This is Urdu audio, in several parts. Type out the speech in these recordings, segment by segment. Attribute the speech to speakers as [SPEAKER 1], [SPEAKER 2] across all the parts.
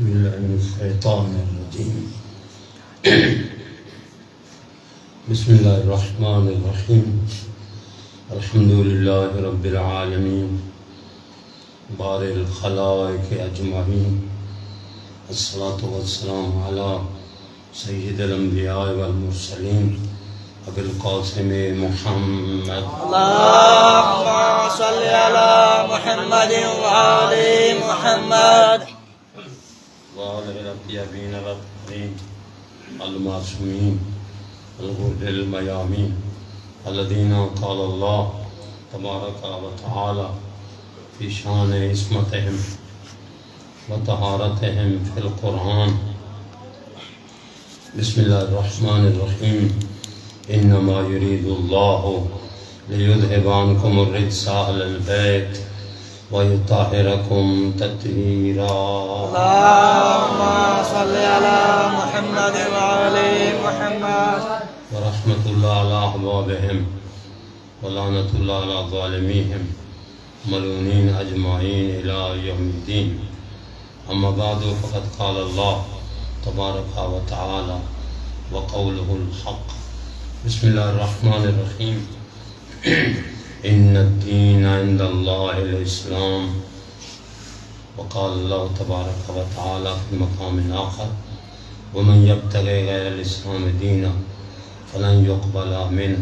[SPEAKER 1] بالله من الشيطان الرجيم. بسم الله الرحمن الرحيم. الحمد لله رب العالمين بارئ الخلائق أجمعين. الصلاة والسلام على سيد الأنبياء والمرسلين أبي القاسم محمد.
[SPEAKER 2] اللهم صل على محمد وآل محمد
[SPEAKER 1] وعلى الأطيبين الطاهرين المعصومين الغر الميامين الذين قال الله تبارك وتعالى في شان عصمتهم وطهارتهم في القرآن. بسم الله الرحمن الرحيم. إنما يريد الله ليذهب عنكم الرجس أهل البيت ويطهركم تطهيرا.
[SPEAKER 2] اللهم صل على محمد وآل محمد
[SPEAKER 1] ورحمة الله على أحبابهم ولعنة الله على ظالميهم ملعونين أجمعين إلى يوم الدين. أما بعد فقد قال الله تبارك وتعالى وقوله الحق. بسم الله الرحمن الرحيم. إن الدين عند الله الإسلام. وقال الله تبارك وتعالى في مقام آخر ومن يبتغي غير الإسلام دينا فلن يقبل منه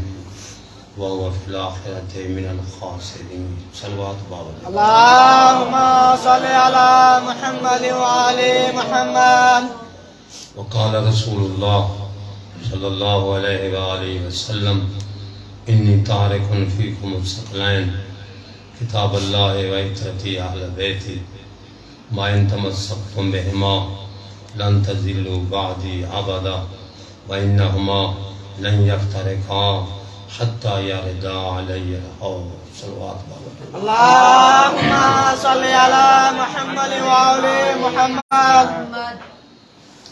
[SPEAKER 1] وهو في الآخرة من الخاسرين. صلوات بابا.
[SPEAKER 2] اللهم صل على محمد وآل محمد.
[SPEAKER 1] وقال رسول الله صلى الله عليه وآله وسلم إني تارك فيكم الثقلين كتاب الله وعترتي أهل بيتي ما إن تمسكتم بهما لن تضلوا بعدي أبدا وإنهما لن يفترقا حتى يردا علي الحوض. صلوات بابا.
[SPEAKER 2] اللهم صل على محمد وآل محمد.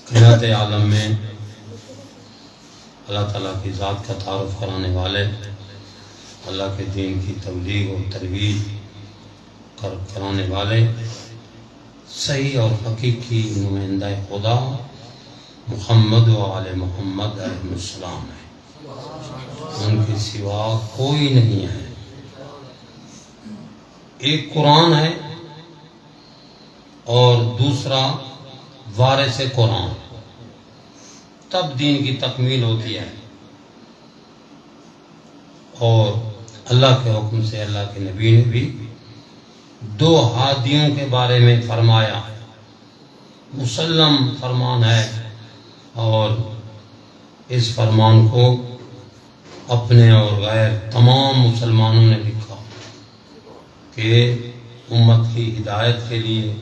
[SPEAKER 1] قیادت عالم میں اللہ تعالیٰ کی ذات کا تعارف کرانے والے، اللہ کے دین کی تبلیغ و ترویج کرانے والے صحیح اور حقیقی نمائندہ خدا محمد و آل محمد علیہ السلام ہے. ان کے سوا کوئی نہیں ہے. ایک قرآن ہے اور دوسرا وارث قرآن. تب دین کی تکمیل ہوتی ہے. اور اللہ کے حکم سے اللہ کے نبی نے بھی دو ہادیوں کے بارے میں فرمایا. مسلم فرمان ہے اور اس فرمان کو اپنے اور غیر تمام مسلمانوں نے لکھا کہ امت کی ہدایت کے لیے،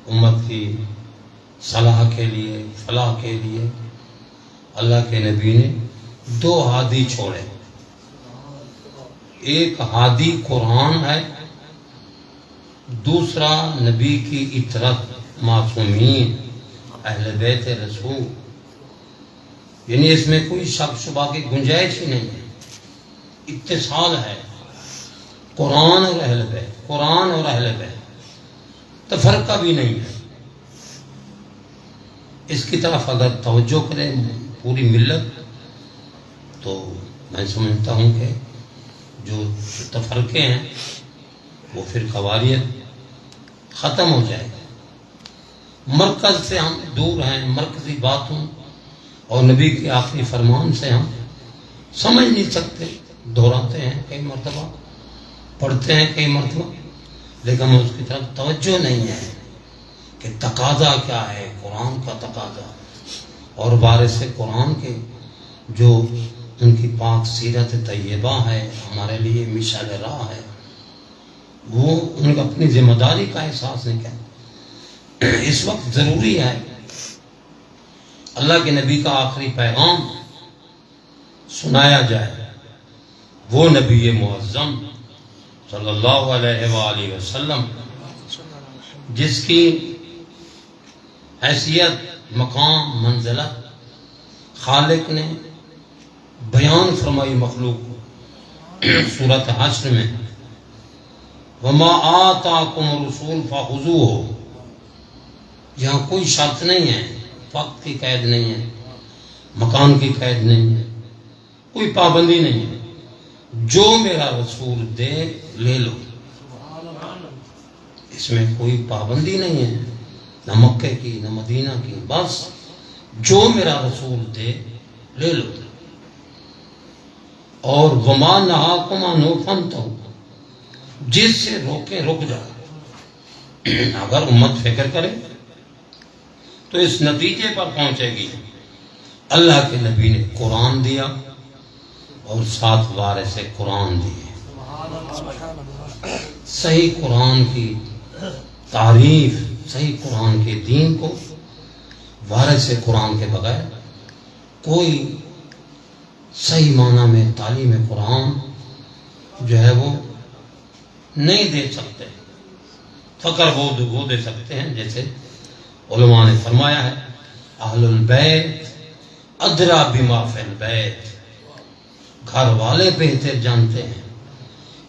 [SPEAKER 1] امت کی صلاح کے لیے، فلاح کے لیے اللہ کے نبی نے دو ہادی چھوڑے. ایک ہادی قرآن ہے، دوسرا نبی کی اطرت معصومین اہل بیت رسول. یعنی اس میں کوئی شک شبہ کی گنجائش ہی نہیں ہے. اتصال ہے قرآن اور اہل بیت، قرآن اور اہل بیت، تفرقہ بھی نہیں ہے. اس کی طرف اگر توجہ کرے پوری ملت تو میں سمجھتا ہوں کہ جو تفرقے ہیں وہ پھر قواریت ختم ہو جائے گا. مرکز سے ہم دور ہیں، مرکزی باتوں اور نبی کے آخری فرمان سے ہم سمجھ نہیں سکتے. دہراتے ہیں کئی مرتبہ، پڑھتے ہیں کئی مرتبہ، لیکن اس کی طرف توجہ نہیں ہے کہ تقاضا کیا ہے قرآن کا تقاضا، اور وارث قرآن کے جو ان کی پاک سیرت طیبہ ہے ہمارے لیے مشعل راہ ہے، وہ ان کو اپنی ذمہ داری کا احساس نہیں کرتے. اس وقت ضروری ہے اللہ کے نبی کا آخری پیغام سنایا جائے. وہ نبی معظم صلی اللہ علیہ وآلہ وسلم جس کی حیثیت، مقام، منزلت خالق نے بیان فرمائی مخلوق کو سورۃ حشر میں. وما آتاکم الرسول فخذوہ یہاں کوئی شرط نہیں ہے، وقت کی قید نہیں ہے، مکان کی قید نہیں ہے، کوئی پابندی نہیں ہے، جو میرا رسول دے لے لو، اس میں کوئی پابندی نہیں ہے، نہ مکے کی نہ مدینہ کی، بس جو میرا رسول دے لے لو۔ اور وما نہاکم عنہ فانتہوا، جس سے روکے رک جاؤ۔ اگر امت فکر کرے تو اس نتیجے پر پہنچے گی، اللہ کے نبی نے قرآن دیا اور ساتھ وارث قرآن دیے۔ صحیح قرآن کی تعریف، صحیح قرآن کے دین کو وارث قرآن کے بغیر کوئی صحیح معنی میں تعلیم قرآن جو ہے وہ نہیں دے سکتے۔ فقر وہ دے سکتے ہیں جیسے علماء نے فرمایا ہے، اہل البیت ادرا بما فی البیت، گھر والے بہتر جانتے ہیں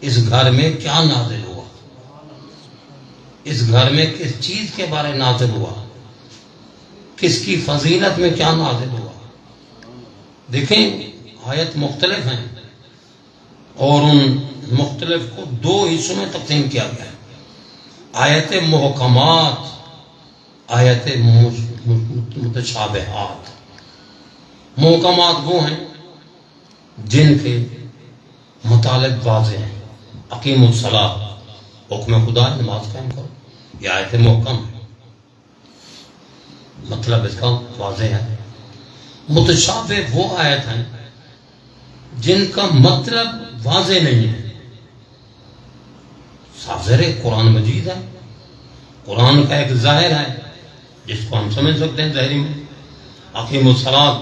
[SPEAKER 1] اس گھر میں کیا نازل ہوا، اس گھر میں کس چیز کے بارے نازل ہوا، کس کی فضیلت میں کیا نازل ہوا۔ دیکھیں آیت مختلف ہیں اور ان مختلف کو دو حصوں میں تقسیم کیا گیا ہے، آیت محکمات، آیت متشابہات۔ محکمات وہ ہیں جن کے مطالب واضح ہیں، اقیم الصلاۃ، حکم خدا ہے نماز قائم کرو، یہ آیت محکم ہے، مطلب اس کا واضح ہے۔ متشابہ وہ آیت ہیں جن کا مطلب واضح نہیں ہے، ظاہر قرآن مجید ہے، قرآن کا ایک ظاہر ہے جس کو ہم سمجھ سکتے ہیں ظاہری میں، اقیم الصلاۃ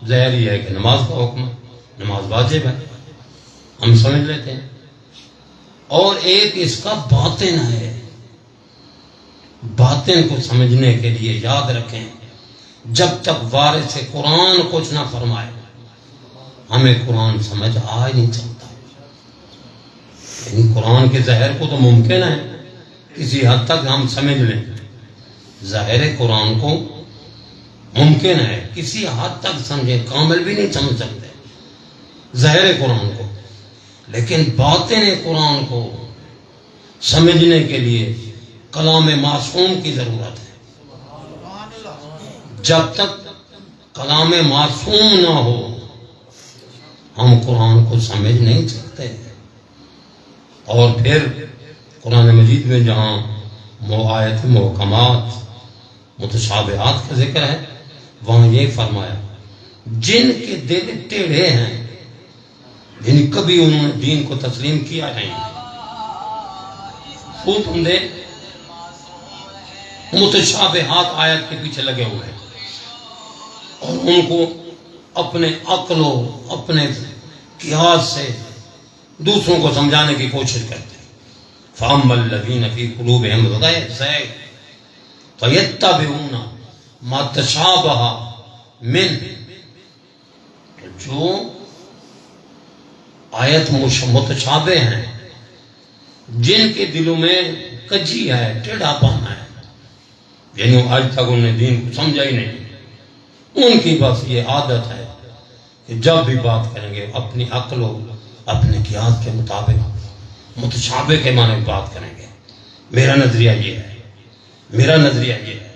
[SPEAKER 1] ظاہری ہے کہ نماز کا حکم ہے، نماز واجب ہے، ہم سمجھ لیتے ہیں، اور ایک اس کا باطن ہے۔ باطن کو سمجھنے کے لیے یاد رکھیں، جب تک وارث قرآن کچھ نہ فرمائے ہمیں قرآن سمجھ آ ہی نہیں سکتا۔ یعنی قرآن کے ظاہر کو تو ممکن ہے کسی حد تک ہم سمجھ لیں، ظاہر قرآن کو ممکن ہے کسی حد تک سمجھیں، کامل بھی نہیں سمجھ سکتے ظاہر قرآن کو، لیکن باطن قرآن کو سمجھنے کے لیے کلام معصوم کی ضرورت ہے۔ جب تک کلام معصوم نہ ہو ہم قرآن کو سمجھ نہیں سکتے۔ اور پھر قرآن مجید میں جہاں آیت محکمات متشابہات کا ذکر ہے وہاں یہ فرمایا جن کے دل ٹیڑھے ہیں، یعنی کبھی انہوں نے دین کو تسلیم کیا نہیں، وہ بندے متشابہات آیت کے پیچھے لگے ہوئے ہیں اور ان کو اپنے عقل و اپنے قیاس سے دوسروں کو سمجھانے کی کوشش کرتے ہیں۔ فَأَمَّا الَّذِينَ فِي قُلُوبِهِمْ زَيْغٌ فَيَتَّبِعُونَ مَا تَشَابَهَ مِنْهُ، جو آیت متشابہ ہیں، جن کے دلوں میں کجی ہے، ٹیڑھا پن ہے، یعنی آج تک انہوں نے دین کو سمجھا ہی نہیں، ان کی بس یہ عادت ہے کہ جب بھی بات کریں گے اپنی عقل و اپنے قیاس کے مطابق متشابہ کے معنی بات کریں گے۔ میرا نظریہ یہ ہے، میرا نظریہ یہ ہے،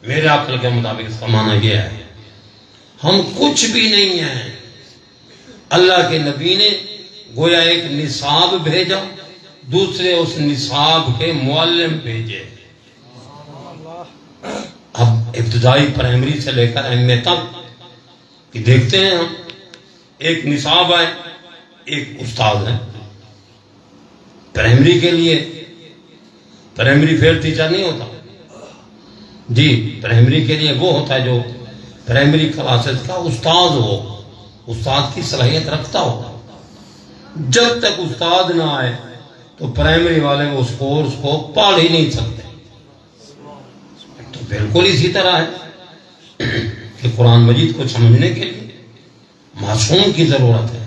[SPEAKER 1] میرے عقل کے مطابق اس کا معنی یہ ہے۔ ہم کچھ بھی نہیں ہیں، اللہ کے نبی نے گویا ایک نصاب بھیجا، دوسرے اس نصاب کے معلم بھیجے۔ اب ابتدائی پرائمری سے لے کر ایم اے تک کہ دیکھتے ہیں ہم، ایک نصاب ہے، ایک استاد ہے۔ پرائمری کے لیے پرائمری فیل ٹیچر نہیں ہوتا جی، پرائمری کے لیے وہ ہوتا ہے جو پرائمری کلاسز کا استاد ہو، استاد کی صلاحیت رکھتا ہو۔ جب تک استاد نہ آئے تو پرائمری والے اس کورس کو پڑھ ہی نہیں سکتے۔ تو بالکل اسی طرح ہے کہ قرآن مجید کو سمجھنے کے لیے معصوم کی ضرورت ہے۔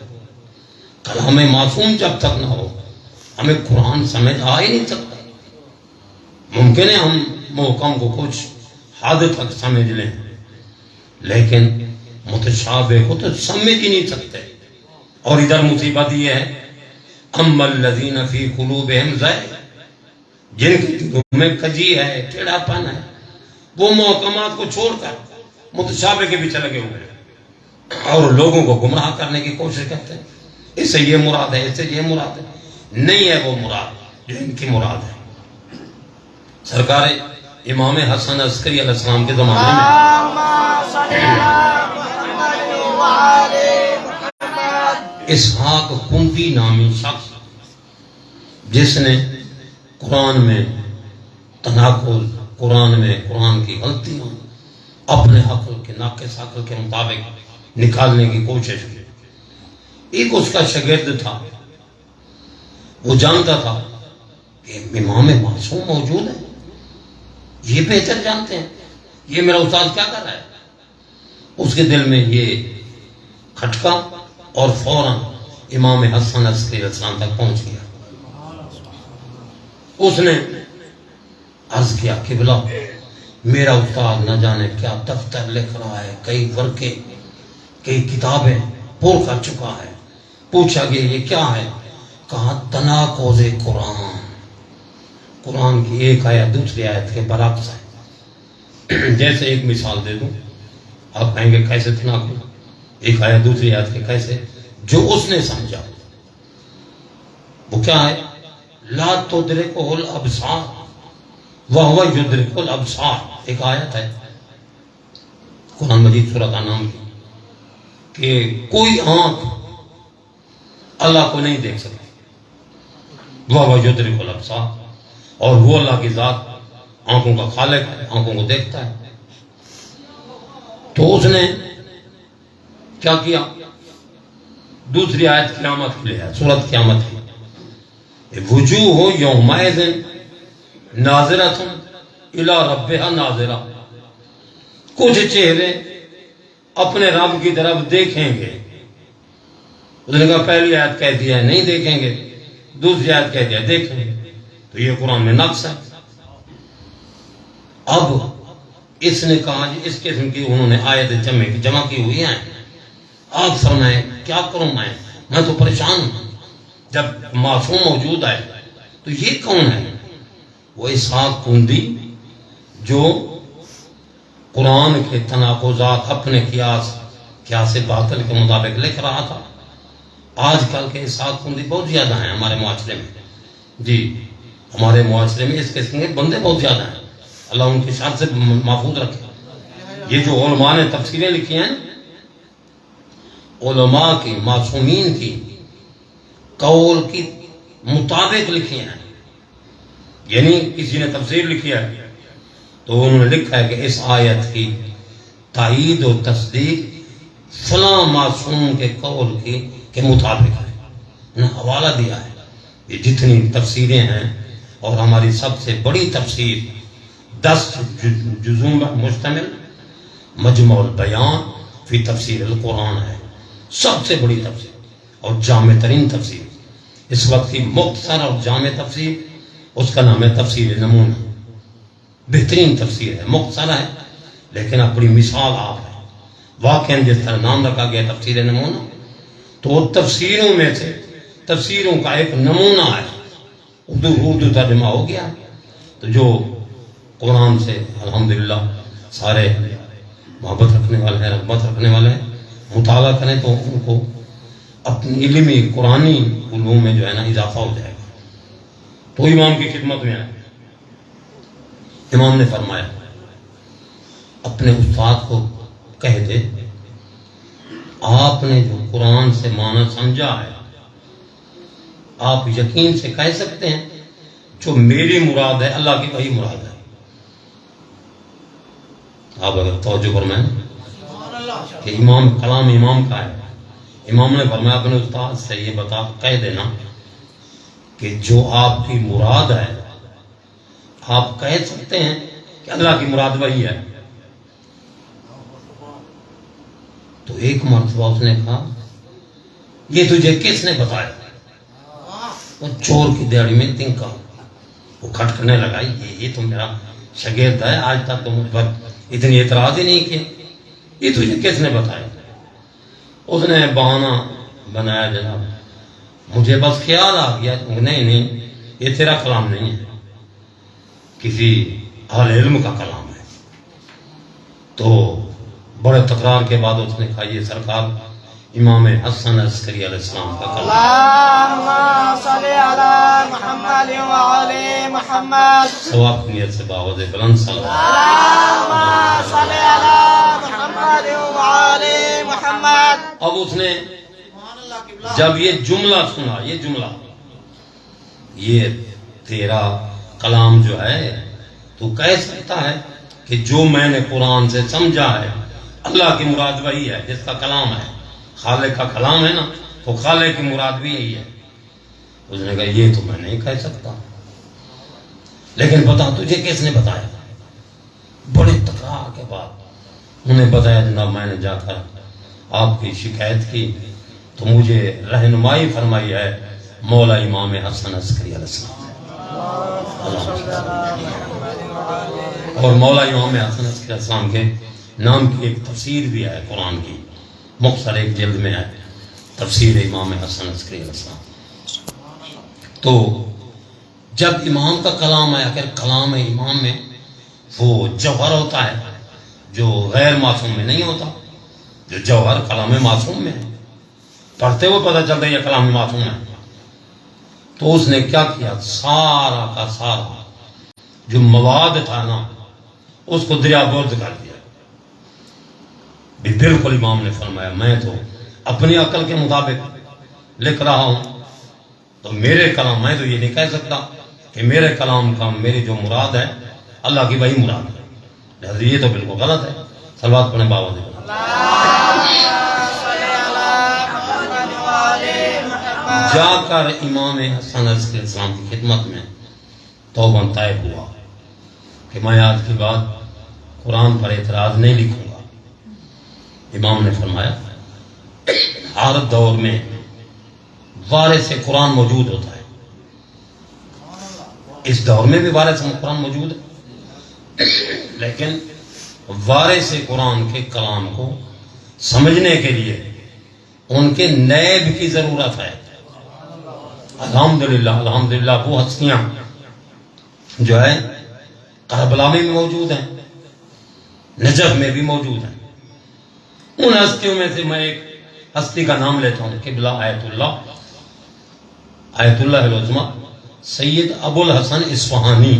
[SPEAKER 1] کلام معصوم جب تک نہ ہو ہمیں قرآن سمجھ آ ہی نہیں سکتا۔ ممکن ہے ہم محکم کو کچھ حد تک سمجھ لیں، لیکن متشابہ کو تو سمجھ ہی نہیں سکتے۔ اور ادھر مصیبت یہ ہے، اما الذین فی قلوبہم زیغ، جن کے دلوں میں کجی ہے، ٹیڑھا پن ہے، وہ محکمات کو چھوڑ کر متشابہ کے پیچھے لگے ہوئے ہیں اور لوگوں کو گمراہ کرنے کی کوشش کرتے ہیں۔ اس سے یہ مراد ہے، اس سے یہ مراد ہے، نہیں ہے وہ مراد جو ان کی مراد ہے۔ سرکار امام حسن عسکری علیہ السلام کے زمانے میں
[SPEAKER 2] اللهم صل على محمد وعلى محمد۔
[SPEAKER 1] اسحاق کنتی نامی شخص، جس نے قرآن میں تناقض، قرآن میں قرآن کی غلطیاں اپنے عقل کے ناقص عقل کے مطابق نکالنے کی کوشش کی۔ ایک اس کا شاگرد تھا، وہ جانتا تھا کہ امام معصوم موجود ہے، یہ بہتر جانتے ہیں یہ میرا استاد کیا کر رہا ہے۔ اس کے دل میں یہ کھٹکا اور فوراً امام حسن عسکری علیہ السلام تک پہنچ گیا۔ اس نے عرض کیا قبلہ، میرا استاد نہ جانے کیا دفتر لکھ رہا ہے، کئی ورقے کئی کتابیں پور کر چکا ہے۔ پوچھا کہ یہ کیا ہے؟ کہا تناقض قرآن، قرآن کی ایک آیت دوسری آیت کے برعکس ہے۔ جیسے ایک مثال دے دوں، آپ کہیں گے کیسے تناقض، ایک آیت دوسری آیت کے کیسے؟ جو اس نے سمجھا وہ کیا ہے؟ لا تدرکہ الابصار وہو یدرک الابصار، ایک آیت ہے قرآن مجید سورہ کا نام کہ کوئی آنکھ اللہ کو نہیں دیکھ سکتی، وہو یدرک الابصار، اور وہ اللہ کی ذات آنکھوں کا خالق ہے، آنکھوں کو دیکھتا ہے۔ تو اس نے کیا کیا؟ دوسری آیت قیامت کے لیے ہے، سورۃ قیامت کی، وجوہ یومئذ ناظرۃ الی ربہا ناظرہ، کچھ چہرے اپنے رب کی طرف دیکھیں گے۔ اس نے کہا پہلی آیت کہہ دیا ہے نہیں دیکھیں گے، دوسری آیت کہہ دیا ہے دیکھیں گے، تو یہ قرآن میں نقص ہے۔ اب اس نے کہا جی اس قسم کی انہوں نے آیت جمع کی ہوئی ہیں، آپ فرمائیں کیا کروں میں تو پریشان ہوں، جب معصوم موجود ہے تو یہ کون ہے؟ وہ اسحاق کندی جو قرآن کے تناقضات اپنے قیاس باطل کے مطابق لکھ رہا تھا۔ آج کل کے اسحاق کندی بہت زیادہ ہیں ہمارے معاشرے میں، جی ہمارے معاشرے میں اس قسم کے بندے بہت زیادہ ہیں، اللہ ان کی شان سے محفوظ رکھے۔ یہ جو علماء نے تفسیریں لکھی ہیں، علماء کی معصومین کی قول کی مطابق لکھی ہیں، یعنی کسی نے تفسیر لکھی ہے تو انہوں نے لکھا ہے کہ اس آیت کی تائید و تصدیق فلاں معصوم کے قول کے مطابق ہے، انہوں نے حوالہ دیا ہے۔ یہ جتنی تفسیریں ہیں، اور ہماری سب سے بڑی تفسیر 10 جزوں پر مشتمل مجمع البیان فی تفسیر القرآن ہے، سب سے بڑی تفسیر اور جامع ترین تفسیر، اس وقت کی مختصر اور جامع تفسیر اس کا نام ہے تفسیر نمونہ۔ بہترین تفسیر ہے، مختصر ہے لیکن اپنی مثال آپ ہے۔ واقعاً جس طرح نام رکھا گیا تفسیر نمونہ، تو وہ تفسیروں میں سے تفسیروں کا ایک نمونہ ہے، اردو ترجمہ ہو گیا۔ تو جو قرآن سے الحمدللہ سارے محبت رکھنے والے ہیں، رغبت رکھنے والے ہیں، مطالعہ کریں تو ان کو اپنی علمی قرآنی علوم میں جو ہے نا اضافہ ہو جائے گا۔ تو امام کی خدمت میں آئے، امام نے فرمایا اپنے استاد کو کہہ دے آپ نے جو قرآن سے معنی سمجھا ہے، آپ یقین سے کہہ سکتے ہیں جو میری مراد ہے اللہ کی وہی مراد ہے۔ آپ اگر توجہ فرمائیں کہ امام کلام امام کا ہے، امام نے فرمایا اپنے استاد سے یہ کہہ دینا کہ جو آپ کی مراد ہے آپ کہہ سکتے ہیں کہ اللہ کی مراد وہی ہے۔ تو ایک مرتبہ اس نے کہا یہ تجھے کس نے بتایا؟ وہ چور کی دیہڑی میں تنکا، وہ کھٹکنے لگا، یہ تو میرا شاگرد ہے، آج تک تو مجھ پر اتنی اعتراض ہی نہیں کیے، یہ تجھے کس نے بتایا؟ اس نے بہانہ بنایا جناب، مجھے بس خیال آ گیا، نہیں یہ تیرا کلام نہیں ہے، کسی اہل علم کا کلام ہے۔ تو بڑے تکرار کے بعد اس نے کہا یہ سرکار امام حسن عسکری علیہ السلام کا کلام۔
[SPEAKER 2] اللهم صل على محمد وعلى محمد۔
[SPEAKER 1] ثواب کی نیت سے باوض بلند صلی اللہ
[SPEAKER 2] اللهم صل على محمد وعلى محمد۔
[SPEAKER 1] اب اس نے جب یہ جملہ سنا، یہ جملہ، یہ تیرا کلام جو ہے، تو کہہ سکتا ہے کہ جو میں نے قرآن سے سمجھا ہے اللہ کی مراد وہی ہے جس کا کلام ہے، خالق کا کلام ہے نا، تو خالق کی مراد بھی یہی ہے۔ اس نے کہا یہ تو میں نہیں کہہ سکتا، لیکن بتا تجھے کس نے بتایا؟ بڑے تکرار کے بعد انہیں بتایا جناب میں نے جا کر آپ کی شکایت کی تو مجھے رہنمائی فرمائی ہے مولا امام حسن عسکری علیہ السلام اور مولا امام حسن عسکری علیہ السلام کے نام کی ایک تفسیر بھی ہے قرآن کی، مختصر ایک جلد میں ہے تفسیر امام حسن عسکری علیہ السلام۔ تو جب امام کا کلام ہے، اگر کلام امام میں وہ جوہر ہوتا ہے جو غیر معصوم میں نہیں ہوتا، جو جوہر کلام معصوم میں ہے، پڑھتے ہوئے پتہ چلتا ہے یہ کلام معصوم ہے، تو اس نے کیا کیا؟ سارا کا سارا جو مواد تھا نا اس کو دریا برد کر دیا۔ بھی بالکل امام نے فرمایا میں تو اپنی عقل کے مطابق لکھ رہا ہوں، تو میرے کلام، میں تو یہ نہیں کہہ سکتا کہ میرے کلام کا میری جو مراد ہے اللہ کی وہی مراد ہے، لہذا یہ تو بالکل غلط ہے۔ صلوات پڑھیں بابا دے۔ جا کر امام حسن علیہ السلام کی خدمت میں توبہ طے ہوا کہ میں آج کے بعد قرآن پر اعتراض نہیں لکھوں گا۔ امام نے فرمایا ہر دور میں وارث قرآن موجود ہوتا ہے، اس دور میں بھی وارث قرآن موجود ہے، لیکن وارث قرآن کے کلام کو سمجھنے کے لیے ان کے نیب کی ضرورت ہے۔ الحمدللہ الحمدللہ وہ ہستیاں جو ہے کربلا میں بھی موجود ہیں، نجف میں بھی موجود ہیں۔ ان ہستیوں میں سے میں ایک ہستی کا نام لیتا ہوں، قبلہ آیت اللہ العظمیٰ سید ابو الحسن اصفہانی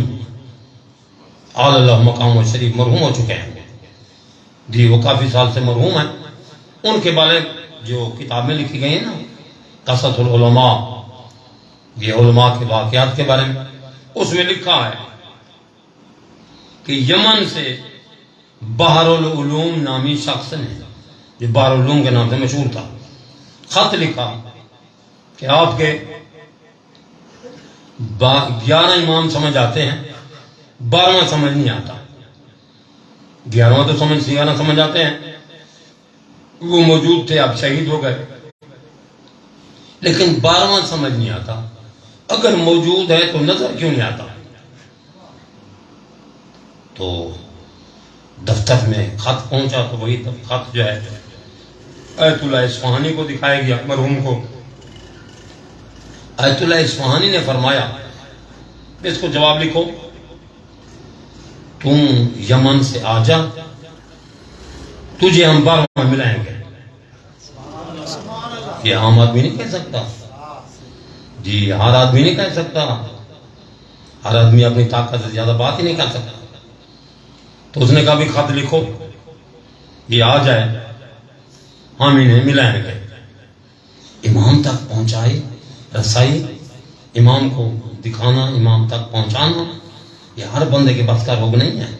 [SPEAKER 1] آل اللہ مقام و شریف مرحوم ہو چکے ہیں جی، وہ کافی سال سے مرحوم ہیں۔ ان کے بارے جو کتابیں لکھی گئی ہیں نا، قصص العلماء، یہ علماء کے واقعات کے بارے میں، اس میں لکھا ہے کہ یمن سے بحر العلوم نامی شخص نے، جو بحر العلوم کے نام سے مشہور تھا، خط لکھا کہ آپ کے 11 امام سمجھ آتے ہیں، 12واں سمجھ نہیں آتا۔ 11واں تو سمجھ آتے ہیں، وہ موجود تھے، اب شہید ہو گئے، لیکن 12واں سمجھ نہیں آتا۔ اگر موجود ہے تو نظر کیوں نہیں آتا؟ تو دفتر میں خط پہنچا تو وہی خط جو ہے آیت اللہ اصفہانی کو دکھایا گیا، مرحوم کو۔ آیت اللہ اصفہانی نے فرمایا اس کو جواب لکھو، تم یمن سے آ جا، تجھے ہم 12واں ملائیں گے۔ یہ عام آدمی نہیں کہہ سکتا جی، ہر آدمی نہیں کہہ سکتا، ہر آدمی اپنی طاقت سے زیادہ بات ہی نہیں کر سکتا۔ تو اس نے کہا بھی خط لکھو، یہ آ جائے، ہم انہیں ملائیں گے۔ امام تک پہنچائی، رسائی، امام کو دکھانا، امام تک پہنچانا، یہ ہر بندے کے بس کا روگ نہیں ہے۔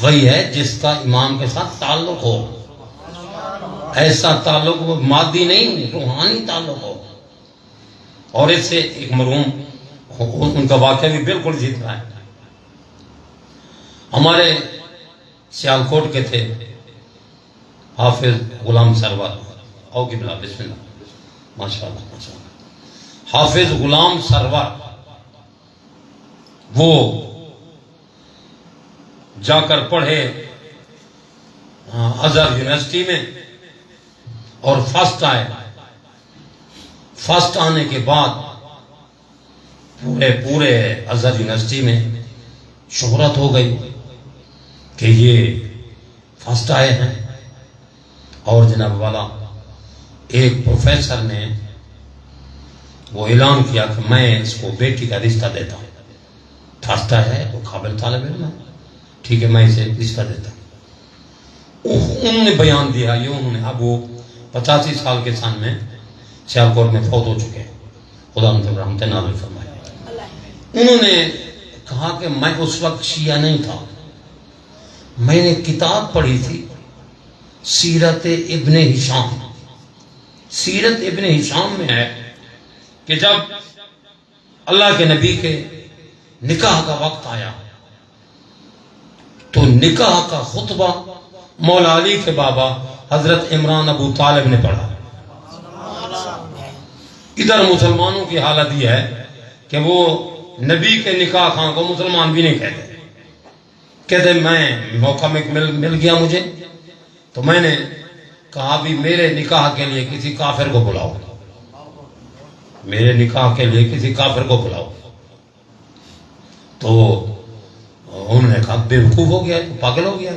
[SPEAKER 1] وہی ہے جس کا امام کے ساتھ تعلق ہو، ایسا تعلق وہ مادی نہیں روحانی تعلق ہو۔ اور اس سے ایک مرحوم ان کا واقعہ بھی بالکل اسی طرح ہے۔ ہمارے سیالکوٹ کے تھے حافظ غلام سرور، او قبلہ بسم اللہ، ماشاءاللہ ماشاءاللہ، حافظ غلام سرور، وہ جا کر پڑھے ازہر یونیورسٹی میں اور فرسٹ آئے. فرسٹ آنے کے بعد پورے ازہر یونیورسٹی میں شہرت ہو گئی کہ یہ فرسٹ آئے ہیں. اور جناب والا ایک پروفیسر نے وہ اعلان کیا کہ میں اس کو بیٹی کا رشتہ دیتا ہوں. فرسٹ آیا ہے وہ قابل طالب علم ہے, ٹھیک ہے میں اسے رشتہ دیتا ہوں. انہوں نے بیان دیا یہ انہوں نے, اب وہ 85 سال کے سن میں سیالکوٹ میں فوت ہو چکے ہیں, خدا ان پر رحمت نازل فرمائے. انہوں نے کہا کہ میں اس وقت شیعہ نہیں تھا, میں نے کتاب پڑھی تھی سیرت ابن ہشام. سیرت ابن ہشام میں ہے کہ جب اللہ کے نبی کے نکاح کا وقت آیا تو نکاح کا خطبہ مولا علی کے بابا حضرت عمران ابو طالب نے پڑھا. ادھر مسلمانوں کی حالت یہ ہے کہ وہ نبی کے نکاح خاں کو مسلمان بھی نہیں کہتے. کہتے میں موقع میں مل گیا مجھے تو میں نے کہا بھی میرے نکاح کے لیے کسی کافر کو بلاؤ, میرے نکاح کے لیے کسی کافر کو بلاؤ. تو انہوں نے کہا بے وقوف ہو گیا, پاگل ہو گیا,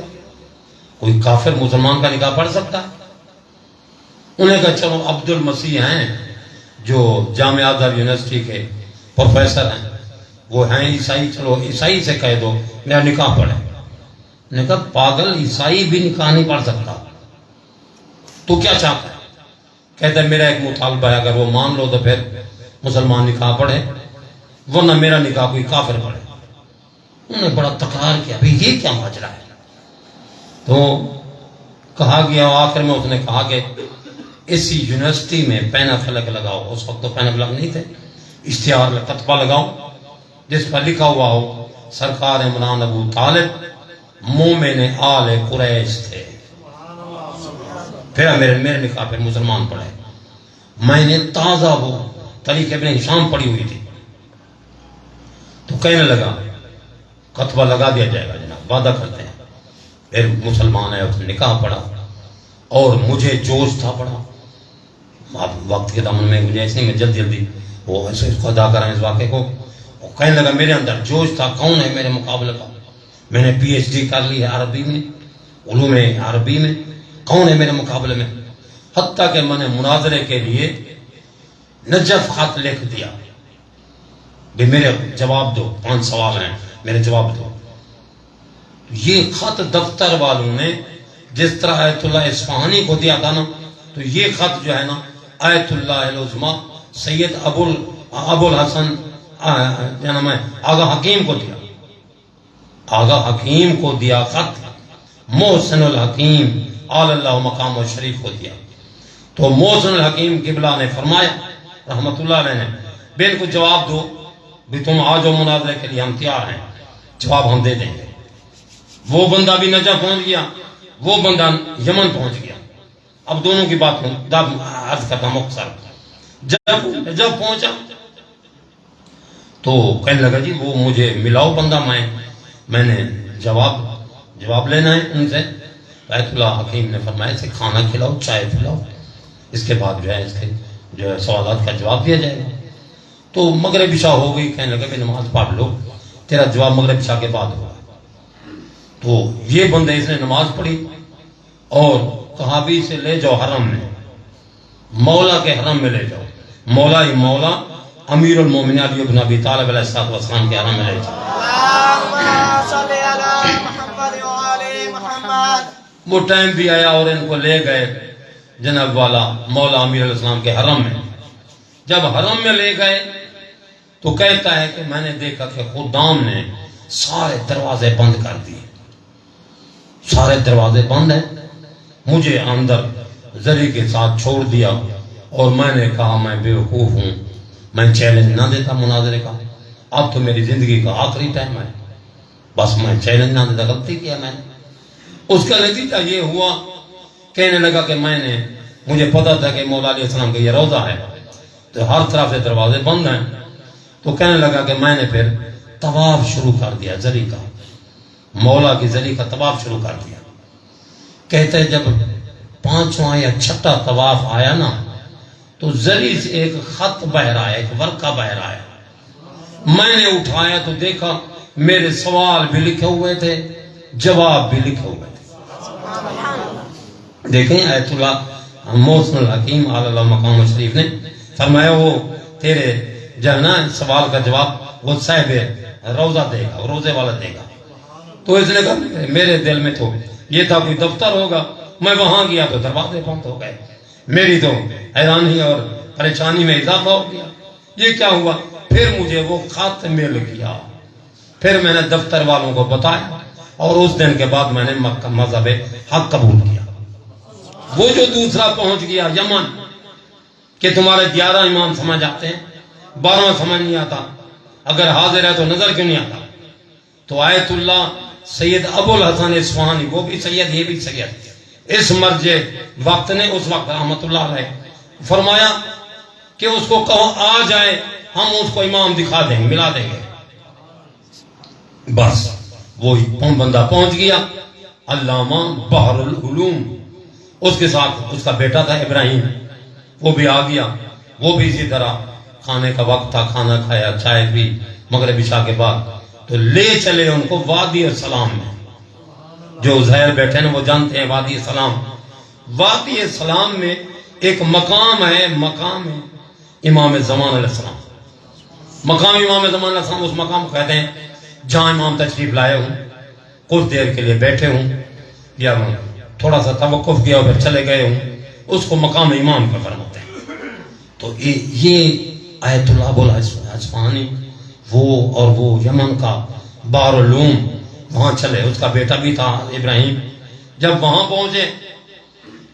[SPEAKER 1] کوئی کافر مسلمان کا نکاح پڑھ سکتا؟ انہوں نے کہا چلو عبد المسیح ہیں جو جامعہ ازہر یونیورسٹی کے پروفیسر ہیں, وہ ہیں عیسائی, چلو عیسائی سے کہہ دو میرا نکاح پڑھے. نے کہا پاگل, عیسائی بھی نکاح نہیں پڑھ سکتا, تو کیا چاہتا ہے؟ کہتا ہے میرا ایک مطالبہ ہے, اگر وہ مان لو تو پھر مسلمان نکاح پڑھے, ورنہ میرا نکاح کوئی کافر پڑھے. انہوں نے بڑا تکرار کیا بھئی یہ کیا ماجرا ہے. تو کہا گیا, آخر میں اس نے کہا کہ اسی یونیورسٹی میں پین فلک لگاؤ. اس وقت تو پین فلک نہیں تھے, اشتہار میں کتبہ لگاؤ جس پر لکھا ہوا ہو سرکار عمران ابو طالب مومن آل قریش تھے. پھر میرے نکاح پھر مسلمان پڑھے. میں نے تازہ وہ طریق ابن ہشام پڑھی ہوئی تھی تو کہنے لگا کتبہ لگا دیا جائے گا جناب, وعدہ کرتے ہیں. پھر مسلمان ہے, اس نے نکاح پڑھا اور مجھے جوش تھا بڑا. اب وقت کے دامن میں مجھے ایسے میں جلدی وہ ایسے اس کو ادا کریں اس واقعے کو. وہ کہنے لگا میرے اندر جوش تھا, کون ہے میرے مقابلے کا, میں نے پی ایچ ڈی کر لی ہے عربی میں, علوم عربی میں, کون ہے میرے مقابلے میں. حتیٰ کہ میں نے مناظرے کے لیے نجف خط لکھ دیا بھی میرے جواب دو, 5 سوال ہیں میرے جواب دو. یہ خط دفتر والوں نے جس طرح آیت اللہ اصفہانی کو دیا تھا نا, تو یہ خط جو ہے نا آیت اللہ العظمیٰ سید ابو الحسن آغا حکیم کو دیا. آغا حکیم کو دیا خط, محسن الحکیم آل اللہ مقام و شریف کو دیا. تو محسن الحکیم قبلہ نے فرمایا رحمت اللہ علیہ نے بے ان کو جواب دو بھی تم آ جاؤ مناظرے کے لیے, ہم تیار ہیں, جواب ہم دے دیں گے. وہ بندہ بھی نجف پہنچ گیا, وہ بندہ یمن پہنچ گیا. اب دونوں کی بات عرض کرتا مختصر. جب پہنچا تو کہنے لگا جی وہ مجھے ملاؤ بندہ, میں نے جواب لینا ہے ان سے. آیت اللہ حکیم نے فرمایا اسے کھانا کھلاؤ, چائے پلاؤ, اس کے بعد جو ہے اس کے جو ہے سوالات کا جواب دیا جائے گا. تو مغرب عشاء ہو گئی, کہنے لگا کہ نماز پڑھ لو, تیرا جواب مغرب عشاء کے بعد ہوگا. تو یہ بندے اس نے نماز پڑھی اور کہا بھی اسے لے جاؤ حرم میں, مولا کے حرم میں لے جاؤ. مولا ہی مولا امیر المومنین علی بن ابی طالب علیہ السلام کے حرم میں لے جاؤ. وہ ٹائم بھی آیا اور ان کو لے گئے جناب والا مولا امیر علیہ السلام کے حرم میں. جب حرم میں لے گئے تو کہتا ہے کہ میں نے دیکھا کہ خدام نے سارے دروازے بند کر دیے, سارے دروازے بند ہیں. مجھے اندر زری کے ساتھ چھوڑ دیا اور میں نے کہا میں بے وقوف ہوں, میں چیلنج نہ دیتا مناظرے کا, اب تو میری زندگی کا آخری ٹائم ہے, بس میں چیلنج نہ دیتا, غلطی کیا میں نے. اس کا نتیجہ یہ ہوا, کہنے لگا کہ مجھے پتا تھا کہ مولا علیہ السلام کا یہ روضہ ہے تو ہر طرف سے دروازے بند ہیں. تو کہنے لگا کہ میں نے پھر طواف شروع کر دیا زری کا. مولا کی زری کا طواف شروع کر دیا. کہتے ہیں جب 5واں یا 6واں طواف آیا نا تو زری سے ایک خط بہ رہا ہے، ایک ورقہ بہ رہا ہے. میں نے اٹھایا تو دیکھا میرے سوال بھی لکھے ہوئے تھے، جواب بھی لکھے ہوئے تھے. دیکھیں آیت اللہ محسن الحکیم علی اللہ مقام شریف نے فرمایا وہ تیرے جو ہے نا سوال کا جواب وہ صاحب روزہ دے گا، روزے والا دے گا. تو اس نے کہا میرے دل میں تو یہ تھا کوئی دفتر ہوگا، میں وہاں گیا تو دروازے بند ہو گئے. میری تو حیرانی اور پریشانی میں اضافہ ہو گیا، یہ کیا ہوا؟ پھر مجھے وہ خط مل گیا، پھر میں نے دفتر والوں کو بتایا اور اس دن کے بعد میں نے مذہب حق قبول کیا. وہ جو دوسرا پہنچ گیا یمن کہ تمہارے 11 امام سمجھ آتے ہیں، 12واں سمجھ نہیں آتا، اگر حاضر ہے تو نظر کیوں نہیں آتا؟ تو آیت اللہ سید ابو الحسن اصفہانی، وہ بھی سید یہ بھی سید، اس مرج وقت نے اس وقت رحمت اللہ علیہ فرمایا کہ اس کو کہو آ جائے، ہم اس کو امام دکھا دیں گے، ملا دیں گے. بس وہ بندہ پہنچ گیا، علامہ بحر العلوم. اس کے ساتھ اس کا بیٹا تھا ابراہیم، وہ بھی آ گیا. وہ بھی اسی طرح کھانے کا وقت تھا، کھانا کھایا، چائے پی مغرب عشاء کے بعد، تو لے چلے ان کو وادی السلام میں. جو زہر بیٹھے نا وہ جانتے ہیں وادی السلام. وادی السلام میں ایک مقام ہے، مقام ہے امام زمان علیہ السلام. مقام امام زمان علیہ السلام، اس مقام کو کہتے ہیں جہاں امام تشریف لائے ہوں، کچھ دیر کے لیے بیٹھے ہوں یا تھوڑا سا توقف کیا اور پھر چلے گئے ہوں، اس کو مقام امام کا فرماتے ہیں. تو یہ آیت اللہ ابو اصفہانی وہ اور وہ یمن کا بحر العلوم وہاں چلے. اس کا بیٹا بھی تھا ابراہیم. جب وہاں پہنچے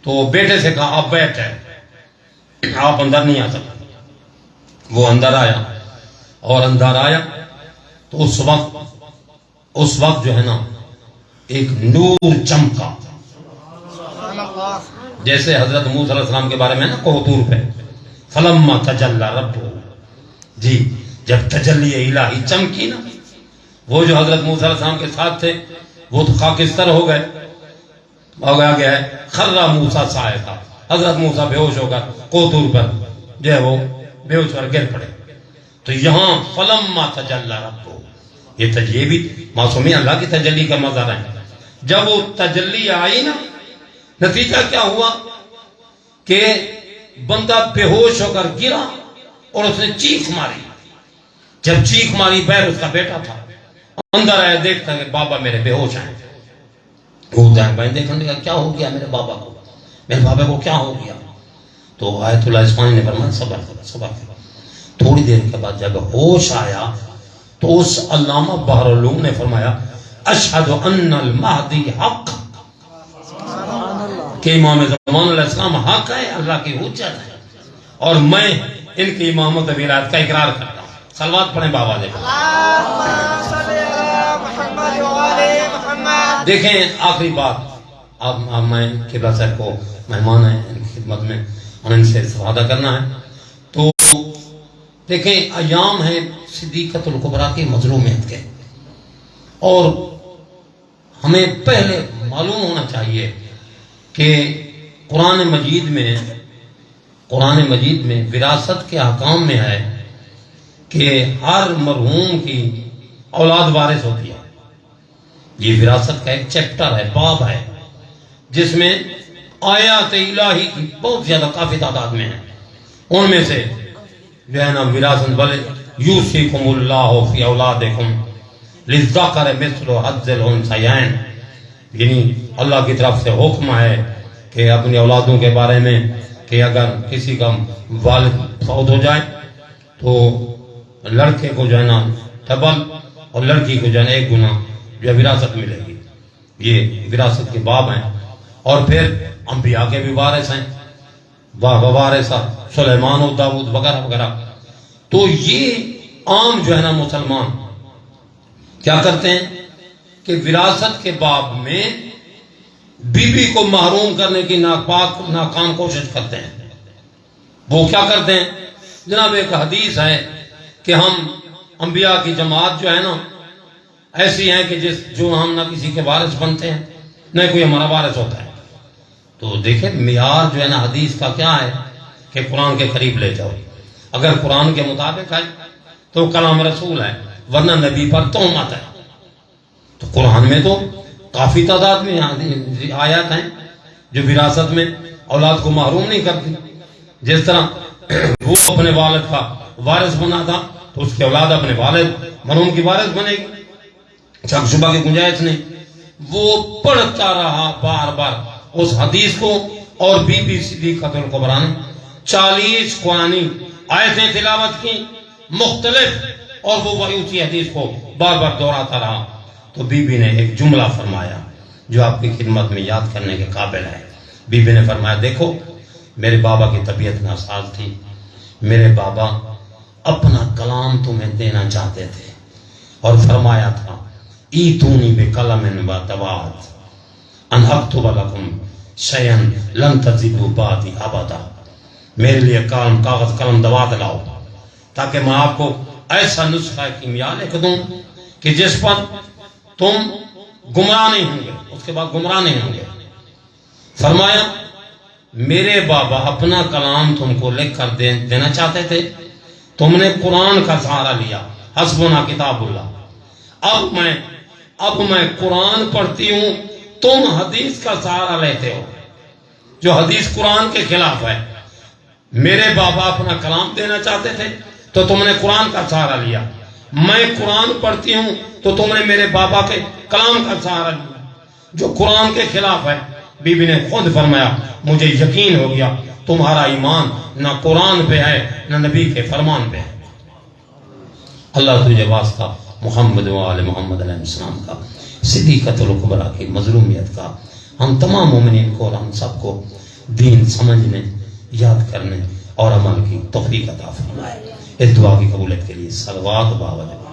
[SPEAKER 1] تو بیٹے سے کہا آپ بیٹھے، آپ اندر نہیں آ سکتے. وہ اندر آیا اور اندر آیا تو اس وقت جو ہے نا ایک نور چمکا، جیسے حضرت موسیٰ علیہ السلام کے بارے میں نا کوہ پہ فلما تجلی ربہ، جی جب تجلی الہی چمکی نا، وہ جو حضرت موسیٰ علیہ السلام کے ساتھ تھے وہ تو خاکستر ہو گئے، آگیا گیا ہے خرّ موسیٰ صاعقہ، حضرت موسیٰ بے ہوش ہو کر کوہ پر جو ہے وہ بے ہوش کر گر پڑے. تو یہاں فلما تجلی ربہ، یہ بھی معصومی اللہ کی تجلی کا مظہر ہے. جب وہ تجلی آئی نا، نتیجہ کیا ہوا کہ بندہ بے ہوش ہو کر گرا اور اس نے چیخ ماری. جب چیخ ماری بہر اس کا بیٹا تھا، اندر آیا، دیکھتا کہ بابا میرے بے ہوش ہیں. بھائی دیکھنے کا کیا ہو گیا میرے بابا کو، میرے بابا کو کیا ہو گیا؟ تو آیت اللہ اصفہانی نے فرمایا صبر کرو، صبر کرو. تھوڑی دیر کے بعد جب ہوش آیا تو اس علامہ بحر العلوم نے فرمایا اشہد ان المہدی حق، کہ امام زمان علیہ السلام حق ہے، اللہ کی حجت ہے، اور میں ان کی امامت ولایت کا اقرار کرتا ہوں. صلوات پڑھیں بابا جی. دیکھیں آخری بات، اب میں قبلہ صاحب کو مہمان ہیں، ان کی خدمت میں ان سے استفادہ کرنا ہے. تو دیکھیں ایام ہیں صدیقۃ الکبریٰ کی مظلومیت کے، اور ہمیں پہلے معلوم ہونا چاہیے کہ قرآن مجید میں وراثت کے احکام میں ہے کہ ہر مرحوم کی اولاد وارث ہوتی ہے. یہ وراثت کا ایک چیپٹر ہے، باب ہے، جس میں آیات الہی کی بہت زیادہ کافی تعداد میں ہیں. ان میں سے جو ہے نا وراثت والے یوصیکم اللہ فی اولادکم للذکر مثل حظ الانثیین، یعنی اللہ کی طرف سے حکم ہے کہ اپنی اولادوں کے بارے میں کہ اگر کسی کا والد فوت ہو جائے تو لڑکے کو جو ہے نا ڈبل اور لڑکی کو جو ہے نا 1 گنا جو وراثت ملے گی. یہ وراثت کے باب ہیں. اور پھر انبیاء کے بھی وارث ہیں، وارثہ سلیمان و داؤد وغیرہ وغیرہ. تو یہ عام جو ہے نا مسلمان کیا کرتے ہیں کہ وراثت کے باب میں بیوی کو محروم کرنے کی ناکام کوشش کرتے ہیں. وہ کیا کرتے ہیں جناب، ایک حدیث ہے کہ ہم انبیاء کی جماعت جو ہے نا ایسی ہیں کہ جو ہم نہ کسی کے وارث بنتے ہیں نہ کوئی ہمارا وارث ہوتا ہے. تو دیکھیں معیار جو ہے نا حدیث کا کیا ہے کہ قرآن کے قریب لے جاؤ. اگر قرآن کے مطابق ہے تو کلام رسول ہے، ورنہ نبی پر تہمت ہے. تو قرآن میں تو کافی تعداد میں آیات ہیں جو وراثت میں اولاد کو محروم نہیں کرتی. جس طرح وہ اپنے والد کا وارث بنا تھا تو اس کی اولاد اپنے والد مرحوم کی وارث بنے گی، شک شبہ کی گنجائش نہیں. وہ پڑھتا رہا بار بار اس حدیث کو، اور بی بی صدیقۃ الکبریٰ نے 40 قرآنی آیتیں تلاوت کی مختلف، اور وہ وہی اسی حدیث کو بار بار دہراتا رہا. تو بی بی نے ایک جملہ فرمایا جو آپ کی خدمت میں یاد کرنے کے قابل ہے. بی بی نے فرمایا دیکھو میرے بابا کی طبیعت ناساز تھی، میرے بابا اپنا کلام تمہیں دینا چاہتے تھے اور فرمایا تھا ایتونی بقلم ودوات ان اکتب لکم شیئا لن تضلوا بعدی ابدا. میرے لیے کاغذ قلم دوات لاؤ تاکہ میں آپ کو ایسا نسخہ کیمیا لکھ دوں کہ جس پر تم گمراہ نہیں ہوں گے، اس کے بعد گمراہ نہیں ہوں گے. فرمایا میرے بابا اپنا کلام تم کو لکھ کر دینا چاہتے تھے، تم نے قرآن کا سہارا لیا، حسبنا کتاب اللہ. اب میں قرآن پڑھتی ہوں، تم حدیث کا سہارا لیتے ہو جو حدیث قرآن کے خلاف ہے. میرے بابا اپنا کلام دینا چاہتے تھے تو تم نے قرآن کا سہارا لیا، میں قرآن پڑھتی ہوں تو تم نے میرے بابا کے کلام کا سہارا لیا جو قرآن کے خلاف ہے. بی بی نے خود فرمایا مجھے یقین ہو گیا تمہارا ایمان نہ قرآن پہ ہے نہ نبی کے فرمان پہ ہے. اللہ تجھے واسطہ محمد و آل محمد علیہ السلام کا، صدیقۃ الکبریٰ کی مظلومیت کا، ہم تمام مومنین کو اور ہم سب کو دین سمجھنے، یاد کرنے اور عمل کی توفیق عطا فرمائے. اس دعا کی قبولیت کے لیے صلوات و باوجہ